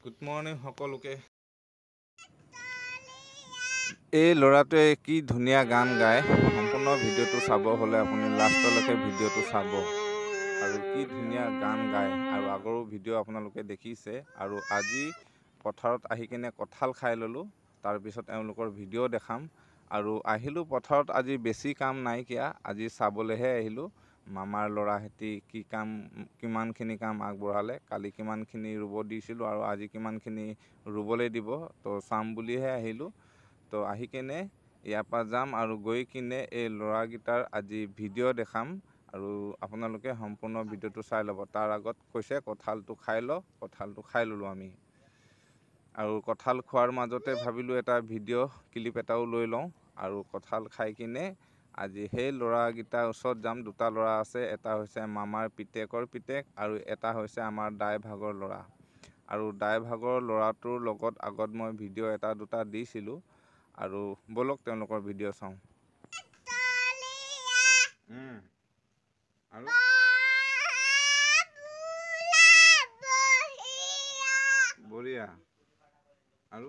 Good morning সকলোকে। এই ল'ৰাটোৱে কি ধুনীয়া গান গায়। সম্পূৰ্ণ ভিডিঅ'টো চাব হ'লে আপুনি লাষ্টলৈকে ভিডিঅ'টো চাব। আৰু কি ধুনীয়া গান গায়, আৰু আগৰো ভিডিঅ' আপোনালোকে দেখিছে। আৰু আজি পথাৰত আহি কিনে কঁঠাল খাই ল'লোঁ। তাৰপিছত এওঁলোকৰ ভিডিঅ' দেখাম। আৰু আহিলোঁ পথাৰত আজি বেছি কাম নাইকিয়া, আজি চাবলৈহে আহিলোঁ। মামাৰ ল'ৰাহঁতি কি কাম, কিমানখিনি কাম আগবঢ়ালে। কালি কিমানখিনি ৰুব দিছিলোঁ আৰু আজি কিমানখিনি ৰুবলৈ দিব, তো চাম বুলিহে আহিলোঁ। তো আহি কিনে ইয়াৰ পৰা যাম আৰু গৈ কিনে এই ল'ৰাকেইটাৰ আজি ভিডিঅ' দেখাম। আৰু আপোনালোকে সম্পূৰ্ণ ভিডিঅ'টো চাই ল'ব। তাৰ আগত কৈছে কঁঠালটো খাই ল, কঁঠালটো খাই ল'লোঁ আমি। আৰু কঁঠাল খোৱাৰ মাজতে ভাবিলোঁ এটা ভিডিঅ' ক্লিপ এটাও লৈ লওঁ। আৰু কঁঠাল খাই কিনে আজি সেই ল'ৰাকেইটাৰ ওচৰত যাম। দুটা ল'ৰা আছে, এটা হৈছে মামাৰ পিতেকৰ পিতেক আৰু এটা হৈছে আমাৰ দাইভাগৰ ল'ৰা। আৰু দাইভাগৰ ল'ৰাটোৰ লগত আগত মই ভিডিঅ' এটা দুটা দিছিলোঁ। আৰু ব'লক তেওঁলোকৰ ভিডিঅ' চাওঁ। আৰু বঢ়িয়া। আৰু